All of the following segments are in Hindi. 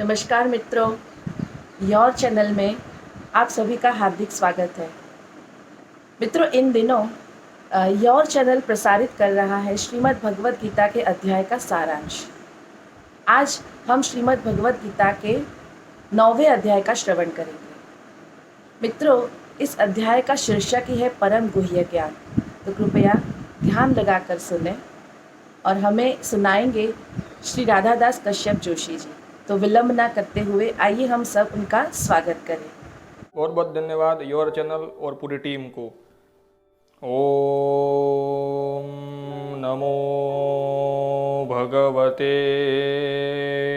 नमस्कार मित्रों, योर चैनल में आप सभी का हार्दिक स्वागत है। मित्रों, इन दिनों योर चैनल प्रसारित कर रहा है श्रीमद् भगवद गीता के अध्याय का सारांश। आज हम श्रीमद् भगवद गीता के 9वें अध्याय का श्रवण करेंगे। मित्रों, इस अध्याय का शीर्षक ही है परम गुह्य ज्ञान। तो कृपया ध्यान लगाकर सुने और हमें सुनाएंगे श्री राधादास कश्यप जोशी जी। तो विलंब ना करते हुए आइए हम सब उनका स्वागत करें। बहुत बहुत धन्यवाद योर चैनल और पूरी टीम को। ओम नमो भगवते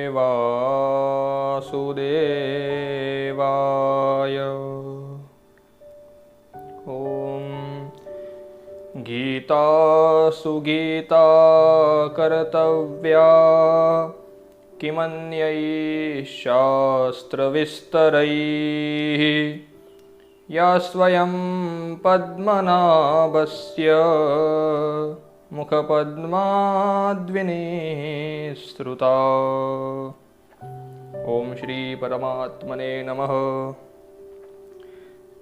वासुदेवाय। ओम गीता सुगीता कर्तव्या किमन्यैः शास्त्रविस्तरैः या स्वयं पद्मनाभस्य मुखपद्माद्विनिसृता। ओम श्री परमात्मने नमः।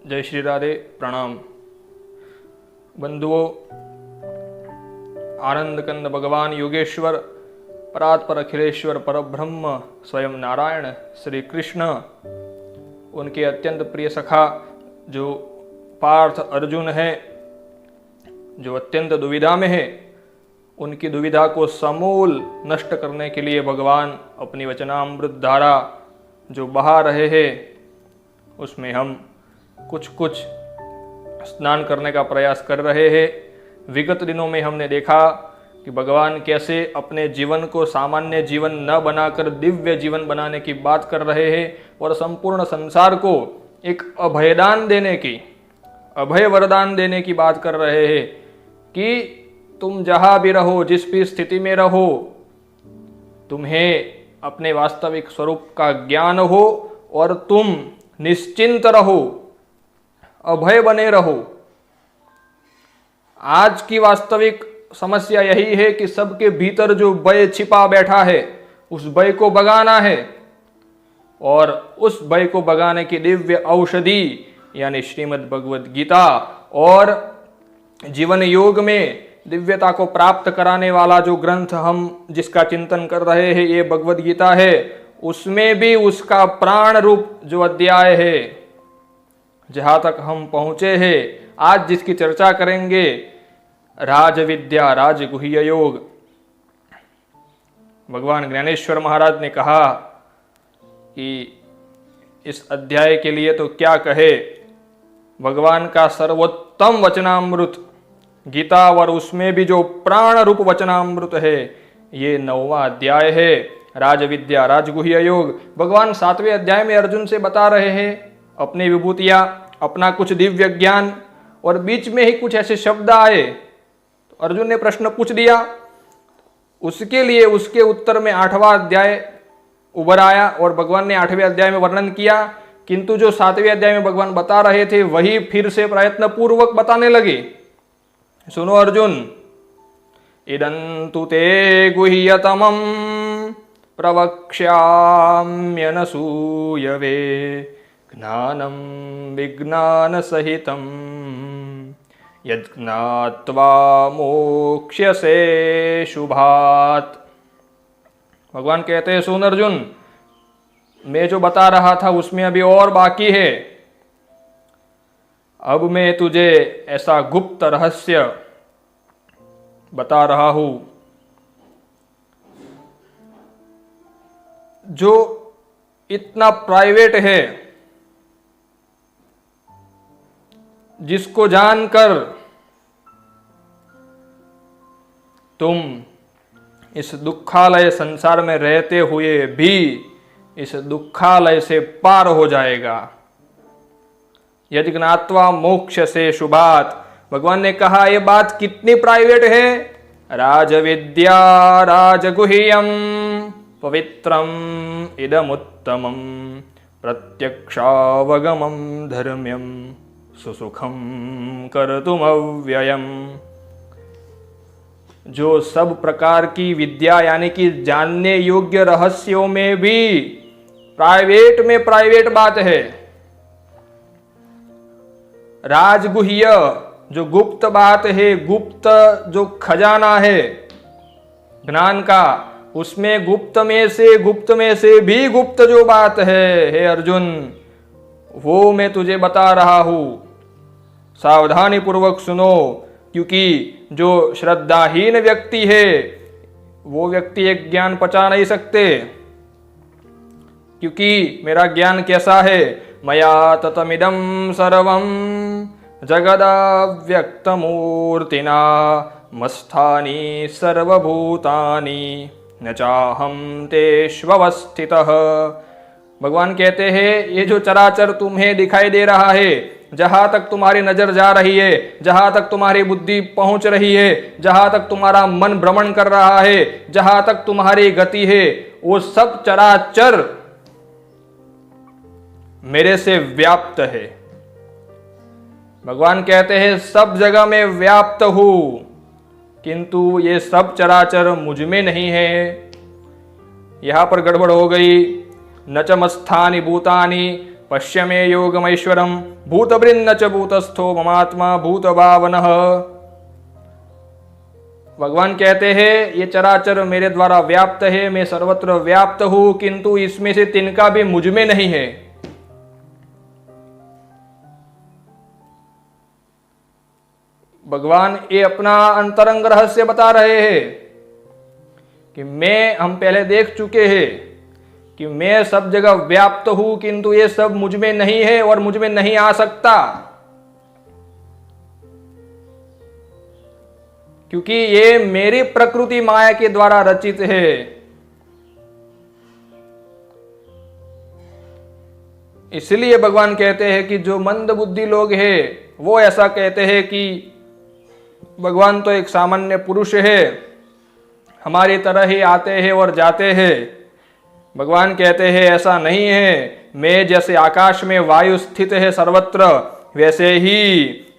जय श्री राधे। प्रणाम बंधुओं। आनंद कंद भगवान योगेश्वर परात्पर अखिलेश्वर परब्रह्म स्वयं नारायण श्री कृष्ण, उनके अत्यंत प्रिय सखा जो पार्थ अर्जुन है, जो अत्यंत दुविधा में है, उनकी दुविधा को समूल नष्ट करने के लिए भगवान अपनी वचनामृत धारा जो बहा रहे हैं, उसमें हम कुछ स्नान करने का प्रयास कर रहे हैं। विगत दिनों में हमने देखा कि भगवान कैसे अपने जीवन को सामान्य जीवन न बनाकर दिव्य जीवन बनाने की बात कर रहे हैं और संपूर्ण संसार को एक अभयदान देने की, अभय वरदान देने की बात कर रहे हैं कि तुम जहां भी रहो, जिस भी स्थिति में रहो, तुम्हें अपने वास्तविक स्वरूप का ज्ञान हो और तुम निश्चिंत रहो, अभय बने रहो। आज की वास्तविक समस्या यही है कि सबके भीतर जो भय छिपा बैठा है, उस भय को भगाना है और उस भय को भगाने की दिव्य औषधि यानी श्रीमद् भगवद गीता और जीवन योग में दिव्यता को प्राप्त कराने वाला जो ग्रंथ हम जिसका चिंतन कर रहे हैं, ये भगवद गीता है। उसमें भी उसका प्राण रूप जो अध्याय है, जहां तक हम पहुंचे हैं, आज जिसकी चर्चा करेंगे, राज विद्या राजगुह्य योग। भगवान ज्ञानेश्वर महाराज ने कहा कि इस अध्याय के लिए तो क्या कहे, भगवान का सर्वोत्तम वचनामृत गीता और उसमें भी जो प्राण रूप वचनामृत है, ये 9वां अध्याय है, राज विद्या राजगुह्य योग। भगवान 7वें अध्याय में अर्जुन से बता रहे हैं अपनी विभूतियां, अपना कुछ दिव्य ज्ञान, और बीच में ही कुछ ऐसे शब्द आए। अर्जुन ने प्रश्न पूछ दिया, उसके लिए उसके उत्तर में 8वां अध्याय उभर आया और भगवान ने 8वें अध्याय में वर्णन किया, किंतु जो 7वें अध्याय में भगवान बता रहे थे वही फिर से प्रयत्न पूर्वक बताने लगे। सुनो अर्जुन, इदन्तु ते गुह्यतमं प्रवक्ष्याम्यनसूयवे ज्ञानं विज्ञान सहितं यज्ञात्वा मोक्ष्यसे शुभात्। भगवान कहते हैं, सुन अर्जुन, मैं जो बता रहा था उसमें अभी और बाकी है। अब मैं तुझे ऐसा गुप्त रहस्य बता रहा हूं जो इतना प्राइवेट है, जिसको जानकर तुम इस दुखालय संसार में रहते हुए भी इस दुखालय से पार हो जाएगा। यज्ञात्वा मोक्ष से शुभात। भगवान ने कहा यह बात कितनी प्राइवेट है। राज विद्या राजगुह्यम पवित्रम इदमुत्तमम प्रत्यक्षावगमम धर्म्यम सुसुखम कर्तुमव्ययम्। जो सब प्रकार की विद्या यानी कि जानने योग्य रहस्यों में भी प्राइवेट में प्राइवेट बात है। राजगुह्य जो गुप्त बात है, गुप्त जो खजाना है ज्ञान का, उसमें गुप्त में से भी गुप्त जो बात है हे अर्जुन, वो मैं तुझे बता रहा हूं। सावधानी पूर्वक सुनो, क्योंकि जो श्रद्धाहीन व्यक्ति है वो व्यक्ति एक ज्ञान पचा नहीं सकते। क्योंकि मेरा ज्ञान कैसा है, मया ततमिदं सर्वं जगदव्यक्तमूर्तिना मस्थानि सर्वभूतानि न चाहं तेष्वस्थितः। भगवान कहते हैं ये जो चराचर तुम्हें दिखाई दे रहा है, जहां तक तुम्हारी नजर जा रही है, जहां तक तुम्हारी बुद्धि पहुंच रही है, जहां तक तुम्हारा मन भ्रमण कर रहा है, जहां तक तुम्हारी गति है, वो सब चराचर मेरे से व्याप्त है। भगवान कहते हैं सब जगह में व्याप्त हूं, किंतु ये सब चराचर मुझ में नहीं है। यहां पर गड़बड़ हो गई। न च मस्थानि भूतानि पश्य मे योगमैश्वरम भूतभृन्न च भूतस्थो ममात्मा भूतभावनः। भगवान कहते हैं ये चराचर मेरे द्वारा व्याप्त है, मैं सर्वत्र व्याप्त हूं, किंतु इसमें से तिनका भी मुझ में नहीं है। भगवान ये अपना अंतरंग रहस्य बता रहे हैं कि हम पहले देख चुके हैं कि मैं सब जगह व्याप्त हूं, किंतु ये सब मुझ में नहीं है और मुझ में नहीं आ सकता, क्योंकि ये मेरी प्रकृति माया के द्वारा रचित है। इसलिए भगवान कहते हैं कि जो मंद बुद्धि लोग हैं वो ऐसा कहते हैं कि भगवान तो एक सामान्य पुरुष है, हमारी तरह ही आते हैं और जाते हैं। भगवान कहते हैं ऐसा नहीं है, मैं जैसे आकाश में वायु स्थित है सर्वत्र, वैसे ही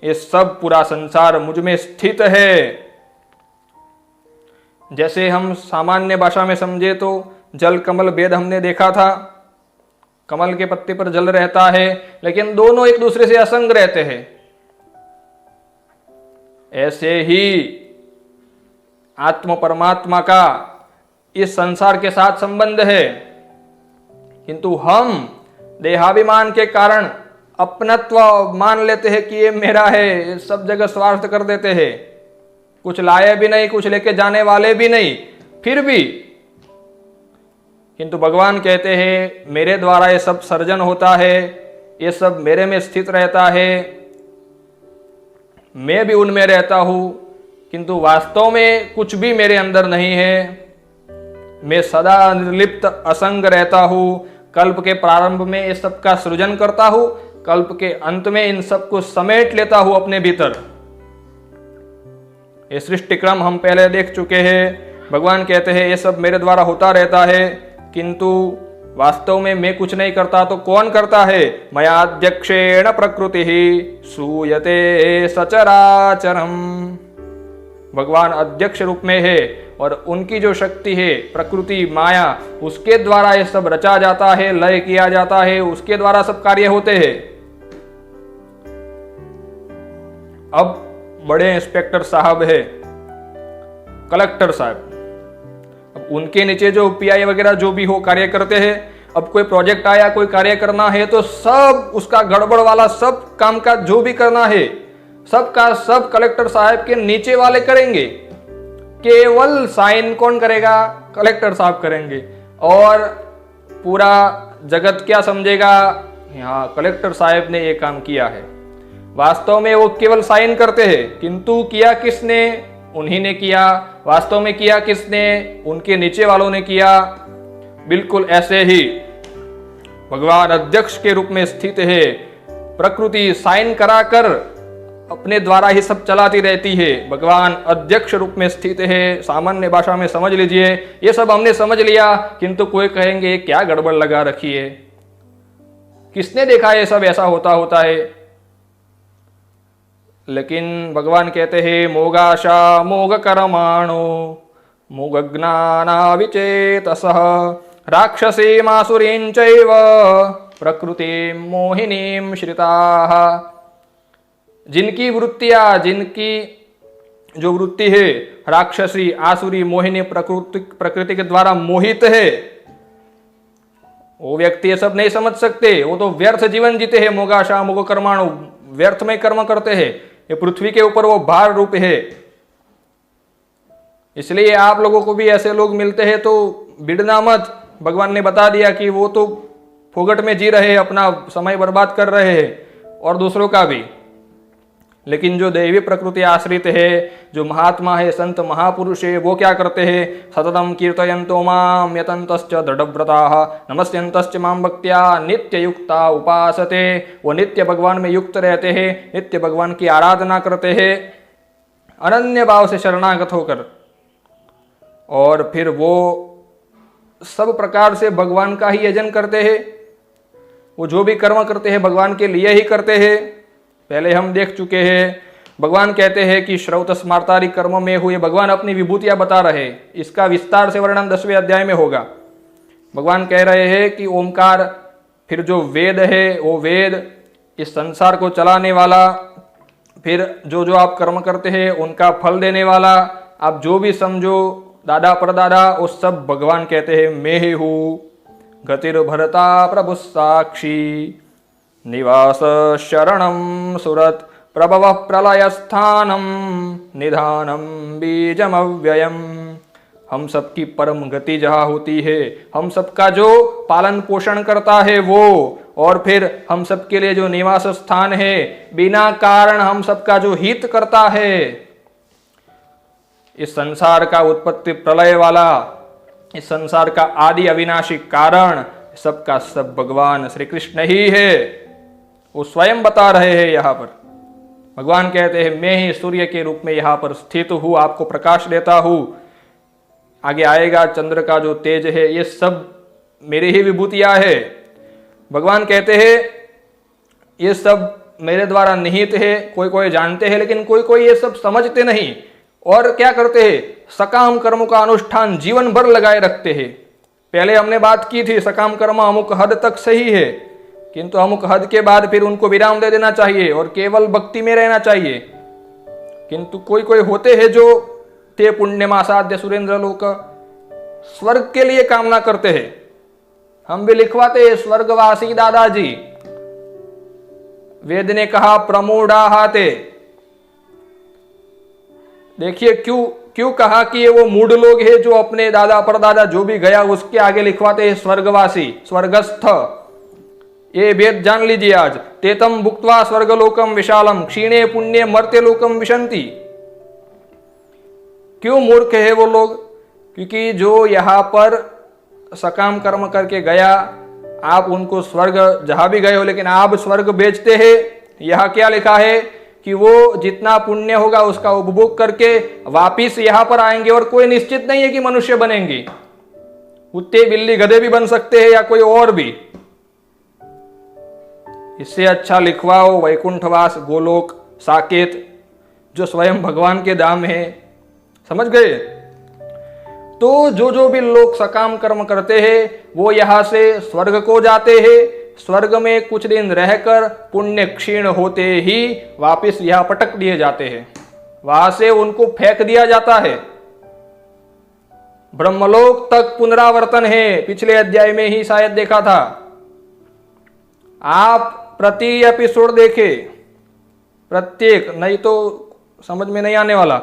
ये सब पूरा संसार मुझ में स्थित है। जैसे हम सामान्य भाषा में समझे तो जल कमल भेद हमने देखा था। कमल के पत्ते पर जल रहता है, लेकिन दोनों एक दूसरे से असंग रहते हैं। ऐसे ही आत्म परमात्मा का इस संसार के साथ संबंध है, किंतु हम देहाभिमान के कारण अपनत्व मान लेते हैं कि ये मेरा है, सब जगह स्वार्थ कर देते हैं, कुछ लाए भी नहीं, कुछ लेके जाने वाले भी नहीं, फिर भी। किंतु भगवान कहते हैं मेरे द्वारा ये सब सर्जन होता है, ये सब मेरे में स्थित रहता है, मैं भी उनमें रहता हूं, किंतु वास्तव में कुछ भी मेरे अंदर नहीं है। मैं सदा निर्लिप्त असंग रहता हूं। कल्प के प्रारंभ में इस सब का सृजन करता हूं, कल्प के अंत में इन सब को समेट लेता हूं अपने भीतर। ये सृष्टि क्रम हम पहले देख चुके हैं। भगवान कहते हैं ये सब मेरे द्वारा होता रहता है, किंतु वास्तव में मैं कुछ नहीं करता तो कौन करता है? मयाध्यक्षेण प्रकृति सूयते सचराचरम। भगवान अध्यक्ष रूप में है और उनकी जो शक्ति है प्रकृति माया, उसके द्वारा ये सब रचा जाता है, लय किया जाता है, उसके द्वारा सब कार्य होते हैं। अब बड़े इंस्पेक्टर साहब है, कलेक्टर साहब, अब उनके नीचे जो पीआई वगैरह जो भी हो कार्य करते हैं। अब कोई प्रोजेक्ट आया, कोई कार्य करना है तो सब उसका गड़बड़ वाला सब काम का जो भी करना है सब का सब कलेक्टर साहब के नीचे वाले करेंगे। केवल साइन कौन करेगा? कलेक्टर साहब करेंगे। और पूरा जगत क्या समझेगा? हाँ, कलेक्टर साहब ने ये काम किया है। वास्तव में वो केवल साइन करते हैं, किंतु किया किसने? उन्हीं ने किया। वास्तव में किया किसने? उनके नीचे वालों ने किया। बिल्कुल ऐसे ही भगवान अध्यक्ष के रूप में स्थित है। प्रकृति साइन कराकर अपने द्वारा ही सब चलाती रहती है। भगवान अध्यक्ष रूप में स्थित है। सामान्य भाषा में समझ लीजिए, ये सब हमने समझ लिया, किंतु कोई कहेंगे क्या गड़बड़ लगा रखी है, किसने देखा ये सब ऐसा होता है। लेकिन भगवान कहते हैं मोगाशा मोग कर्माणो मोग ज्ञाना विचेतसः राक्षसीमासुरीं चैव प्रकृतिं मोहिनीं श्रिताः। जिनकी वृत्तियां, जिनकी जो वृत्ति है राक्षसी, आसुरी, मोहिनी, प्रकृति के द्वारा मोहित है, वो व्यक्ति ये सब नहीं समझ सकते। वो तो व्यर्थ जीवन जीते हैं, मोगाशा मोग कर्माणु, व्यर्थ में कर्म करते हैं। ये पृथ्वी के ऊपर वो भार रूप है। इसलिए आप लोगों को भी ऐसे लोग मिलते हैं तो बिड़ना मत। भगवान ने बता दिया कि वो तो फोगट में जी रहे हैं, अपना समय बर्बाद कर रहे हैं और दूसरों का भी। लेकिन जो दैवी प्रकृति आश्रित है, जो महात्मा है, संत महापुरुष है, वो क्या करते हैं? सततम कीर्तयन्तो माम यतन्तश्च दृढ़व्रताः नमस्यन्तश्च माम भक्त्या नित्ययुक्ता उपासते। वो नित्य भगवान में युक्त रहते हैं, नित्य भगवान की आराधना करते हैं अनन्य भाव से शरणागत होकर। और फिर वो सब प्रकार से भगवान का ही यजन करते हैं। वो जो भी कर्म करते हैं भगवान के लिए ही करते हैं। पहले हम देख चुके हैं, भगवान कहते हैं कि श्रौत स्मार्तादि कर्म में हुए भगवान अपनी विभूतियां बता रहे। इसका विस्तार से वर्णन 10वें अध्याय में होगा। भगवान कह रहे हैं कि ओमकार, फिर जो वेद है वो वेद, इस संसार को चलाने वाला, फिर जो जो आप कर्म करते हैं उनका फल देने वाला, आप जो भी समझो, दादा परदादा, वो सब भगवान कहते हैं मैं ही हूँ। गतिर्भरता प्रभु साक्षी निवास शरणं सुरत प्रभव प्रलय स्थानम निधानम बीजम अव्ययम। हम सबकी परम गति जहाँ होती है, हम सबका जो पालन पोषण करता है वो, और फिर हम सबके लिए जो निवास स्थान है, बिना कारण हम सबका जो हित करता है, इस संसार का उत्पत्ति प्रलय वाला, इस संसार का आदि अविनाशी कारण, सबका सब भगवान श्री कृष्ण ही है। वो स्वयं बता रहे हैं। यहाँ पर भगवान कहते हैं मैं ही सूर्य के रूप में यहाँ पर स्थित हूँ, आपको प्रकाश देता हूँ। आगे आएगा चंद्र का जो तेज है, ये सब मेरी ही विभूतियां है। भगवान कहते हैं ये सब मेरे द्वारा निहित है। कोई कोई जानते हैं लेकिन कोई कोई ये सब समझते नहीं, और क्या करते हैं? सकाम कर्मों का अनुष्ठान जीवन भर लगाए रखते हैं। पहले हमने बात की थी, सकाम कर्म अमुक हद तक सही है, किंतु अमुक हद के बाद फिर उनको विराम दे देना चाहिए और केवल भक्ति में रहना चाहिए। किंतु कोई कोई होते हैं जो ते पुण्यमासाध्य सुरेंद्र लोक, स्वर्ग के लिए कामना करते हैं। हम भी लिखवाते हैं स्वर्गवासी दादाजी। वेद ने कहा प्रमोढ़ा हाते। देखिए क्यों कहा कि ये वो मूढ़ लोग हैं जो अपने दादा परदादा जो भी गया उसके आगे लिखवाते हैं स्वर्गवासी, स्वर्गस्थ। ये वेद जान लीजिए आज। तेतम भुक्त्वा स्वर्गलोकम विशालम क्षीणे पुण्य मर्त्य लोकम विशंति। क्यों मूर्ख है वो लोग? क्योंकि जो यहाँ पर सकाम कर्म करके गया, आप उनको स्वर्ग जहां भी गए हो, लेकिन आप स्वर्ग बेचते हैं। यहाँ क्या लिखा है कि वो जितना पुण्य होगा उसका उपभोग करके वापिस यहाँ पर आएंगे, और कोई निश्चित नहीं है कि मनुष्य बनेंगे। कुत्ते बिल्ली गधे भी बन सकते हैं या कोई और भी। इससे अच्छा लिखवाओ वैकुंठवास, गोलोक, साकेत, जो स्वयं भगवान के धाम है। समझ गए? तो जो जो भी लोग सकाम कर्म करते हैं वो यहां से स्वर्ग को जाते हैं। स्वर्ग में कुछ दिन रहकर पुण्य क्षीण होते ही वापस यहां पटक दिए जाते हैं, वहां से उनको फेंक दिया जाता है। ब्रह्मलोक तक पुनरावर्तन है, पिछले अध्याय में ही शायद देखा था। आप प्रति एपिसोड देखे, प्रत्येक, नहीं तो समझ में नहीं आने वाला।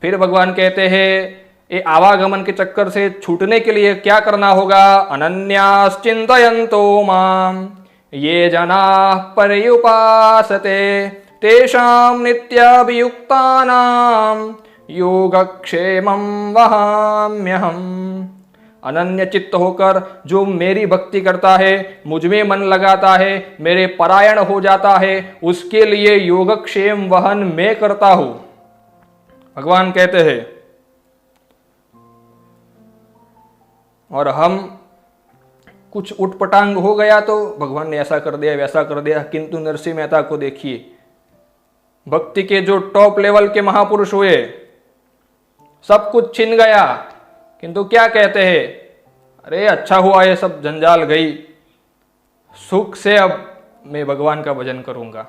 फिर भगवान कहते हैं ये आवागमन के चक्कर से छूटने के लिए क्या करना होगा? अनन्याश्चिन्तयन्तो माम ये जनाः पर्युपासते तेषां नित्याभियुक्तानां योगक्षेमं वहाम्यहम्। अनन्य चित्त होकर जो मेरी भक्ति करता है, मुझ में मन लगाता है, मेरे परायण हो जाता है, उसके लिए योगक्षेम वहन मैं करता हूं। भगवान कहते हैं। और हम कुछ उटपटांग हो गया तो भगवान ने ऐसा कर दिया, वैसा कर दिया। किंतु नरसिंह मेहता को देखिए, भक्ति के जो टॉप लेवल के महापुरुष हुए, सब कुछ छिन गया, किंतु क्या कहते हैं? अरे अच्छा हुआ ये सब जंजाल गई, सुख से अब मैं भगवान का भजन करूंगा।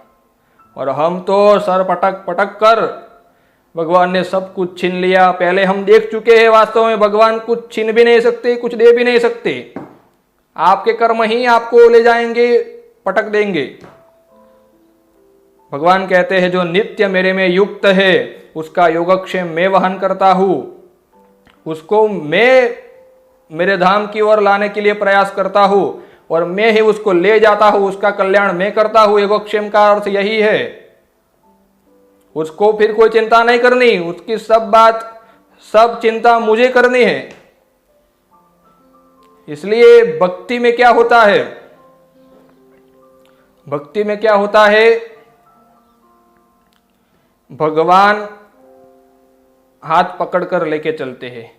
और हम तो सर पटक पटक कर, भगवान ने सब कुछ छीन लिया। पहले हम देख चुके हैं वास्तव में भगवान कुछ छीन भी नहीं सकते, कुछ दे भी नहीं सकते। आपके कर्म ही आपको ले जाएंगे, पटक देंगे। भगवान कहते हैं जो नित्य मेरे में युक्त है उसका योगक्षेम मैं वहन करता हूं, उसको मैं मेरे धाम की ओर लाने के लिए प्रयास करता हूं और मैं ही उसको ले जाता हूं, उसका कल्याण मैं करता हूं। योगक्षेम का अर्थ यही है। उसको फिर कोई चिंता नहीं करनी, उसकी सब बात, सब चिंता मुझे करनी है। इसलिए भक्ति में क्या होता है, भक्ति में क्या होता है, भगवान हाथ पकड़कर लेके चलते हैं।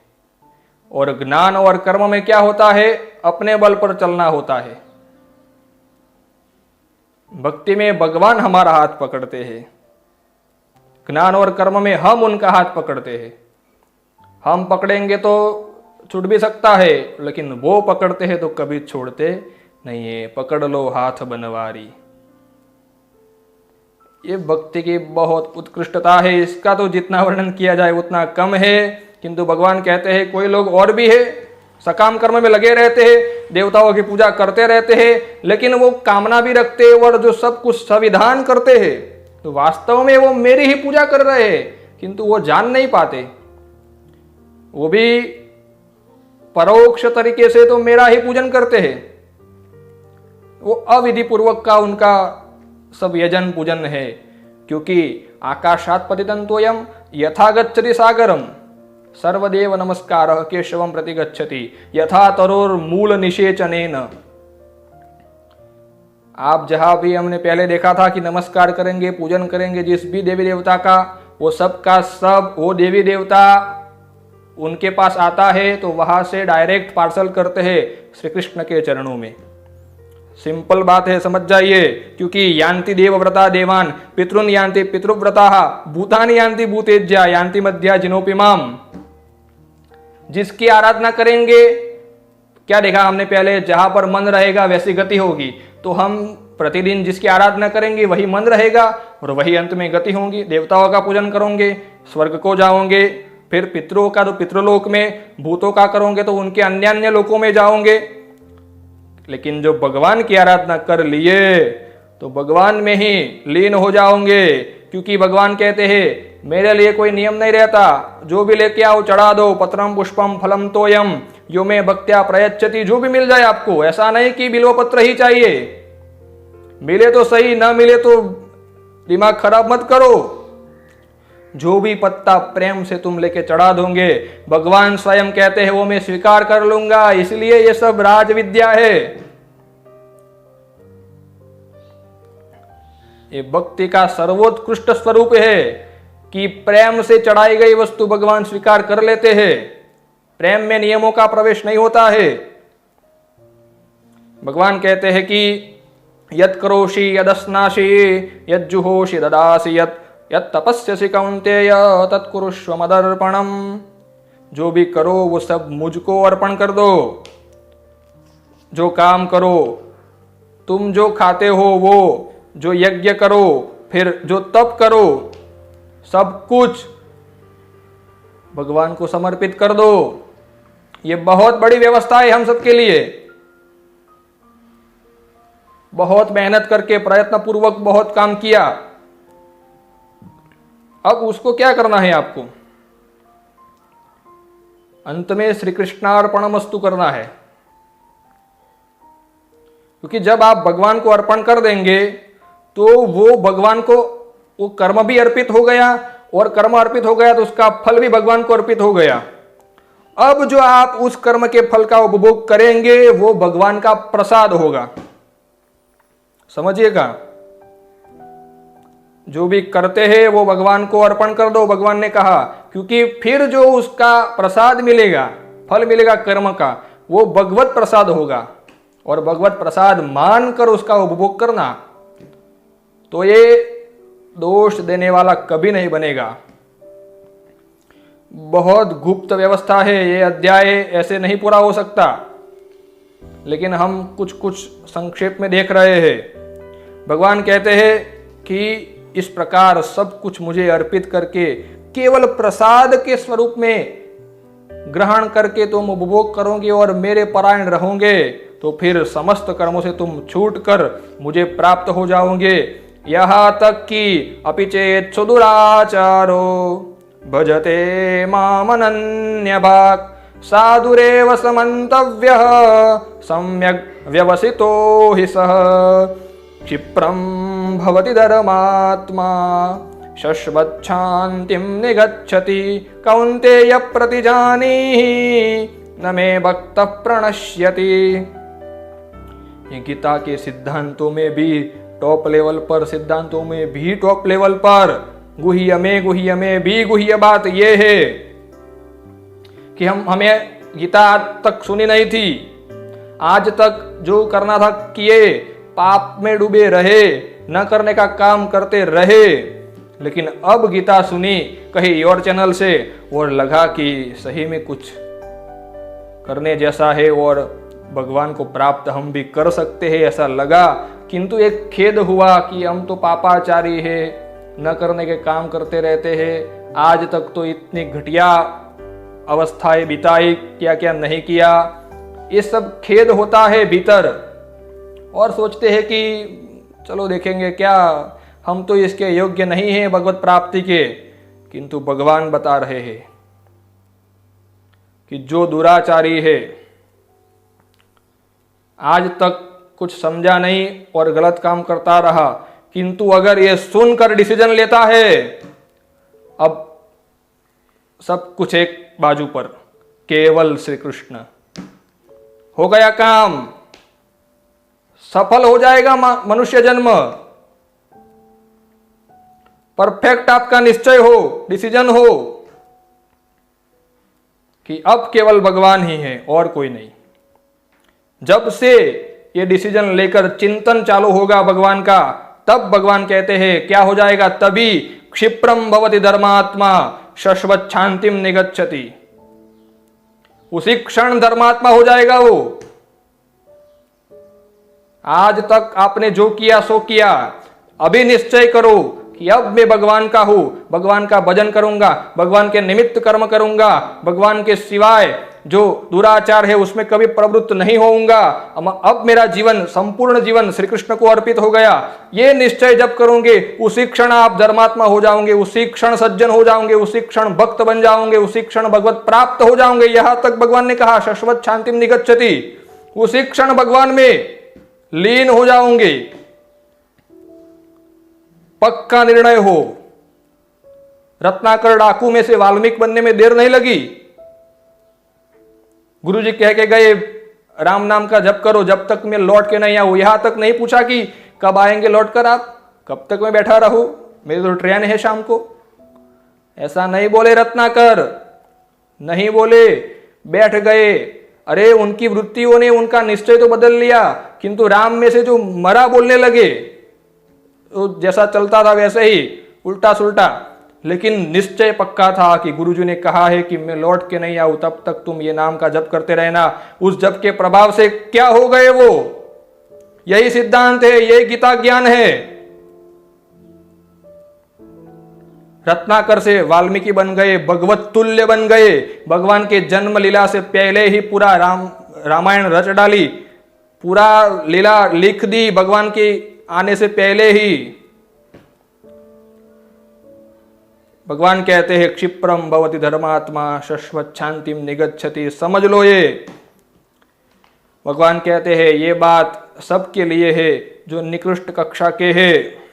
और ज्ञान और कर्म में क्या होता है, अपने बल पर चलना होता है। भक्ति में भगवान हमारा हाथ पकड़ते हैं, ज्ञान और कर्म में हम उनका हाथ पकड़ते हैं। हम पकड़ेंगे तो छूट भी सकता है, लेकिन वो पकड़ते हैं तो कभी छोड़ते नहीं है। पकड़ लो हाथ बनवारी, ये भक्ति की बहुत उत्कृष्टता है। इसका तो जितना वर्णन किया जाए उतना कम है। किंतु भगवान कहते हैं कोई लोग और भी है, सकाम कर्म में लगे रहते हैं, देवताओं की पूजा करते रहते हैं, लेकिन वो कामना भी रखते हैं और जो सब कुछ संविधान करते हैं, तो वास्तव में वो मेरी ही पूजा कर रहे हैं, किंतु वो जान नहीं पाते। वो भी परोक्ष तरीके से तो मेरा ही पूजन करते हैं। वो अविधि पूर्वक का उनका सब यजन पूजन है। क्योंकि आकाशात् पतितं तोयं यथा गच्छति सागरम सर्वदेव नमस्कारः केशवं प्रति गच्छति यथा तरोर्मूल निषेचनेन। आप जहां भी हमने पहले देखा था कि नमस्कार करेंगे, पूजन करेंगे जिस भी देवी देवता का, वो सब का सब वो देवी देवता उनके पास आता है तो वहां से डायरेक्ट पार्सल करते हैं श्री कृष्ण के चरणों में। सिंपल बात है, समझ जाइए। क्योंकि यान्ति देवव्रता देवान पितृन यान्ति पितृव्रता भूतानि यान्ति भूतेज्या यान्ति मध्या जिनोपि माम। जिसकी आराधना करेंगे, क्या देखा हमने पहले, जहां पर मन रहेगा वैसी गति होगी। तो हम प्रतिदिन जिसकी आराधना करेंगे वही मन रहेगा और वही अंत में गति होगी। देवताओं का पूजन करोगे स्वर्ग को जाओगे, फिर पितरों का तो पितृलोक में, भूतों का करोगे तो उनके अन्य अन्य लोकों में जाओगे। लेकिन जो भगवान की आराधना कर लिए तो भगवान में ही लीन हो जाओगे। क्योंकि भगवान कहते हैं मेरे लिए कोई नियम नहीं रहता, जो भी लेके आओ चढ़ा दो, पत्रम पुष्पम फलम तोयम यो में भक्त्या प्रयच्छति, जो भी मिल जाए आपको। ऐसा नहीं कि बिल्व पत्र ही चाहिए, मिले तो सही, ना मिले तो दिमाग खराब मत करो। जो भी पत्ता प्रेम से तुम लेके चढ़ा दोगे, भगवान स्वयं कहते हैं वो मैं स्वीकार कर लूंगा। इसलिए ये सब राज विद्या है। ये भक्ति का सर्वोत्कृष्ट स्वरूप है कि प्रेम से चढ़ाई गई वस्तु भगवान स्वीकार कर लेते हैं। प्रेम में नियमों का प्रवेश नहीं होता है। भगवान कहते हैं कि यत् करोषि यदस्नासि यज्जुहोषि ददासि यत् तपस्यसि कौन्तेय तत्कुरुष्व मदर्पणम। जो भी करो वो सब मुझको अर्पण कर दो। जो काम करो, तुम जो खाते हो वो, जो यज्ञ करो, फिर जो तप करो, सब कुछ भगवान को समर्पित कर दो। ये बहुत बड़ी व्यवस्था है हम सबके लिए। बहुत मेहनत करके प्रयत्न पूर्वक बहुत काम किया, अब उसको क्या करना है आपको, अंत में श्री कृष्णार्पणमस्तु करना है। क्योंकि जब आप भगवान को अर्पण कर देंगे तो वो भगवान को, वो कर्म भी अर्पित हो गया और कर्म अर्पित हो गया तो उसका फल भी भगवान को अर्पित हो गया। अब जो आप उस कर्म के फल का उपभोग करेंगे वो भगवान का प्रसाद होगा। समझिएगा, जो भी करते हैं वो भगवान को अर्पण कर दो, भगवान ने कहा। क्योंकि फिर जो उसका प्रसाद मिलेगा, फल मिलेगा कर्म का, वो भगवत प्रसाद होगा। और भगवत प्रसाद मानकर उसका उपभोग करना, तो ये दोष देने वाला कभी नहीं बनेगा। बहुत गुप्त व्यवस्था है ये अध्याय, ऐसे नहीं पूरा हो सकता। लेकिन हम कुछ कुछ संक्षेप में देख रहे हैं। भगवान कहते हैं कि इस प्रकार सब कुछ मुझे अर्पित करके केवल प्रसाद के स्वरूप में ग्रहण करके तुम उपभोग करोगे और मेरे परायण रहोगे तो फिर समस्त कर्मों से तुम छूट कर मुझे प्राप्त हो जाओगे। यहाँ तक कि अपि चेत सुदुराचारो भजते मामनन्य भाग साधुरेव समन्तव्यः सम्यक् व्यवसितो हि सः क्षिप्रं भवति धर्मात्मा शश्वच्छान्तिं निगच्छति कौन्तेय प्रतिजानीहि न मे भक्तः प्रणश्यति। ये गीता के सिद्धांतों में भी टॉप लेवल पर, सिद्धांतों में भी टॉप लेवल पर गुह्य में भी गुह्य बात ये है कि हमें गीता आज तक सुनी नहीं थी, आज तक जो करना था किए, पाप में डूबे रहे, न करने का काम करते रहे। लेकिन अब गीता सुनी कहीं योर चैनल से और लगा कि सही में कुछ करने जैसा है और भगवान को प्राप्त हम भी कर सकते हैं ऐसा लगा। किंतु एक खेद हुआ कि हम तो पापाचारी है, न करने के काम करते रहते हैं, आज तक तो इतनी घटिया अवस्थाएं बिताई, क्या क्या नहीं किया, ये सब खेद होता है भीतर। और सोचते हैं कि चलो देखेंगे क्या, हम तो इसके योग्य नहीं हैं भगवत प्राप्ति के। किंतु भगवान बता रहे हैं कि जो दुराचारी है, आज तक कुछ समझा नहीं और गलत काम करता रहा, किंतु अगर ये सुनकर डिसीजन लेता है, अब सब कुछ एक बाजू पर, केवल श्री कृष्ण, हो गया काम, सफल हो जाएगा मनुष्य जन्म। परफेक्ट आपका निश्चय हो, डिसीजन हो कि अब केवल भगवान ही है और कोई नहीं। जब से ये डिसीजन लेकर चिंतन चालू होगा भगवान का, तब भगवान कहते हैं क्या हो जाएगा, तभी क्षिप्रम भवति धर्मात्मा शश्वत शांतिम निगच्छति। उसी क्षण धर्मात्मा हो जाएगा वो। आज तक आपने जो किया सो किया, अभी निश्चय करो कि अब मैं भगवान का हूं, भगवान का भजन करूंगा, भगवान के निमित्त कर्म करूंगा, भगवान के सिवाय जो दुराचार है उसमें कभी प्रवृत्त नहीं होऊंगा। अब मेरा जीवन, संपूर्ण जीवन श्री कृष्ण को अर्पित हो गया। ये निश्चय जब करोगे उसी क्षण आप धर्मात्मा हो जाओगे, उसी क्षण सज्जन हो जाओगे, उसी क्षण भक्त बन जाओगे, उसी क्षण भगवत प्राप्त हो जाओगे। यहां तक भगवान ने कहा शश्वत शांतिम निगच्छति, उसी क्षण भगवान में लीन हो जाओगे। पक्का निर्णय हो। रत्नाकर डाकू में से वाल्मीकि बनने में देर नहीं लगी। गुरुजी कह के गए राम नाम का जप करो जब तक मैं लौट के नहीं आऊं। यहां तक नहीं पूछा कि कब आएंगे लौटकर, आप कब तक मैं बैठा रहूं, मेरी तो ट्रेन है शाम को। ऐसा नहीं बोले रत्नाकर, नहीं बोले, बैठ गए। अरे उनकी वृत्तियों ने उनका निश्चय तो बदल लिया, किंतु राम में से जो मरा बोलने लगे, तो जैसा चलता था वैसे ही उल्टा सुल्टा। लेकिन निश्चय पक्का था कि गुरुजी ने कहा है कि मैं लौट के नहीं आऊं, तब तक तुम ये नाम का जप करते रहना। उस जप के प्रभाव से क्या हो गए वो, यही सिद्धांत है, यही गीता ज्ञान है। रत्नाकर से वाल्मीकि बन गए, भगवत तुल्य बन गए। भगवान के जन्म लीला से पहले ही पूरा रामायण रच डाली, पूरा लीला लिख दी भगवान की आने से पहले ही। भगवान कहते हैं क्षिप्रम भवति धर्मात्मा शश्वत शांतिम निगच्छति। समझ लो ये भगवान कहते हैं ये बात सबके लिए है जो निकृष्ट कक्षा के हैं,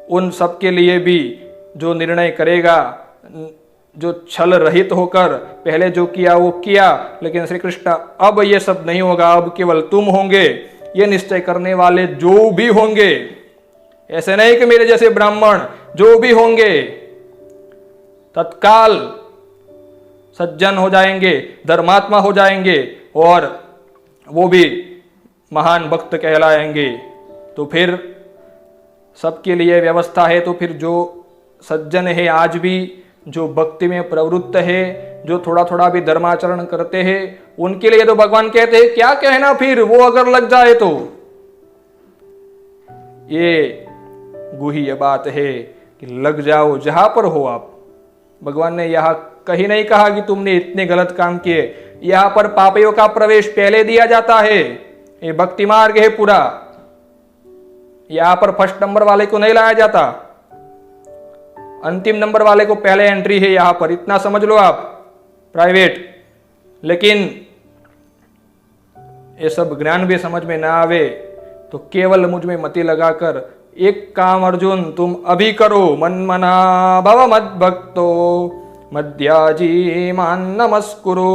उन सबके लिए भी जो निर्णय करेगा, जो छल रहित होकर पहले जो किया वो किया, लेकिन श्री कृष्ण अब ये सब नहीं होगा, अब केवल तुम होंगे। ये निश्चय करने वाले जो भी होंगे, ऐसे नहीं कि मेरे जैसे ब्राह्मण, जो भी होंगे तत्काल सज्जन हो जाएंगे, धर्मात्मा हो जाएंगे और वो भी महान भक्त कहलाएंगे। तो फिर सबके लिए व्यवस्था है। तो फिर जो सज्जन है आज भी, जो भक्ति में प्रवृत्त है, जो थोड़ा थोड़ा भी धर्माचरण करते हैं, उनके लिए तो भगवान कहते हैं क्या कहना फिर, वो अगर लग जाए तो। ये गुह्य बात है कि लग जाओ जहां पर हो आप। भगवान ने यहां कहीं नहीं कहा कि तुमने इतने गलत काम किए। यहां पर पापियों का प्रवेश पहले दिया जाता है। ये भक्ति मार्ग है पूरा। यहां पर फर्स्ट नंबर वाले को नहीं लाया जाता, अंतिम नंबर वाले को पहले एंट्री है यहां पर, इतना समझ लो आप, प्राइवेट। लेकिन ये सब ज्ञान भी समझ में ना आवे तो केवल मुझ में मति लगाकर एक काम अर्जुन तुम अभी करो, मन्मना भव मद्भक्तो मद्याजी मान नमस्कुरु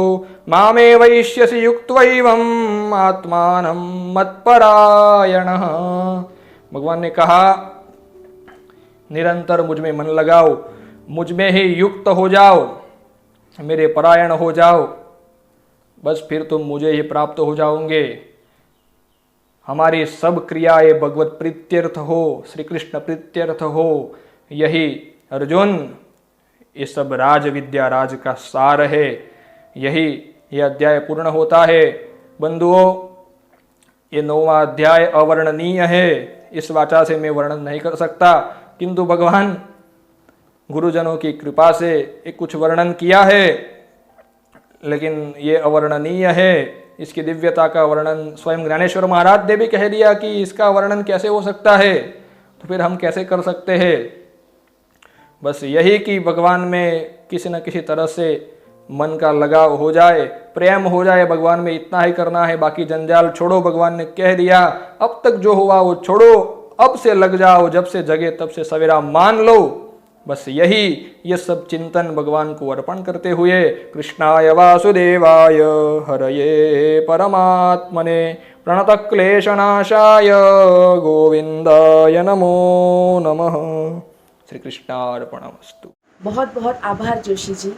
मामे वैश्यसि युक्त्वैवम् आत्मानं मत्परायणः। भगवान ने कहा निरंतर मुझ में मन लगाओ, मुझ में ही युक्त हो जाओ, मेरे परायण हो जाओ, बस फिर तुम मुझे ही प्राप्त हो जाओगे। हमारी सब क्रियाएं भगवत प्रीत्यर्थ हो, श्री कृष्ण प्रीत्यर्थ हो। यही अर्जुन ये सब राज विद्या, राज का सार है। यही ये अध्याय पूर्ण होता है। बंधुओं, ये 9वां अध्याय अवर्णनीय है, इस वाचा से मैं वर्णन नहीं कर सकता, किंतु भगवान गुरुजनों की कृपा से एक कुछ वर्णन किया है, लेकिन ये अवर्णनीय है। इसकी दिव्यता का वर्णन स्वयं ज्ञानेश्वर महाराज ने भी कह दिया कि इसका वर्णन कैसे हो सकता है, तो फिर हम कैसे कर सकते हैं। बस यही कि भगवान में किसी न किसी तरह से मन का लगाव हो जाए, प्रेम हो जाए भगवान में, इतना ही करना है। बाकी जंजाल छोड़ो, भगवान ने कह दिया अब तक जो हुआ वो छोड़ो, अब से लग जाओ, जब से जगे तब से सवेरा मान लो। बस यही ये सब चिंतन भगवान को अर्पण करते हुए कृष्णाय वासुदेवाय हरये परमात्मने प्रणतक्लेशनाशाय गोविंदाय नमो नमः। श्री कृष्णार्पणमस्तु। बहुत बहुत आभार जोशी जी।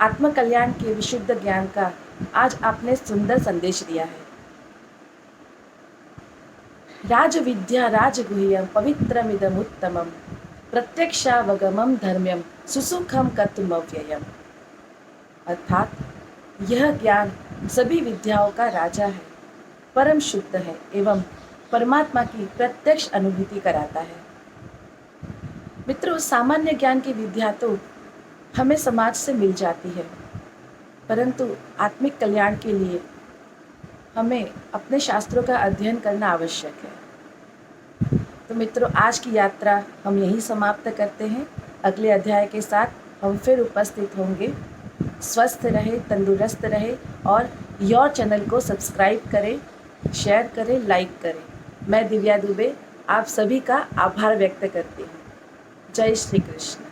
आत्मकल्याण के विशुद्ध ज्ञान का आज आपने सुंदर संदेश दिया है। राजविद्या राजगुह्यं पवित्रमिदमुत्तमं प्रत्यक्षावगमं धर्म्यं सुसुखं कर्तुमव्ययम्। अर्थात यह ज्ञान सभी विद्याओं का राजा है, परम शुद्ध है एवं परमात्मा की प्रत्यक्ष अनुभूति कराता है। मित्रों, सामान्य ज्ञान की विद्या तो हमें समाज से मिल जाती है, परंतु आत्मिक कल्याण के लिए हमें अपने शास्त्रों का अध्ययन करना आवश्यक है। तो मित्रों, आज की यात्रा हम यहीं समाप्त करते हैं। अगले अध्याय के साथ हम फिर उपस्थित होंगे। स्वस्थ रहे, तंदुरुस्त रहे और योर चैनल को सब्सक्राइब करें, शेयर करें, लाइक करें। मैं दिव्या दुबे आप सभी का आभार व्यक्त करती हूँ। जय श्री कृष्ण।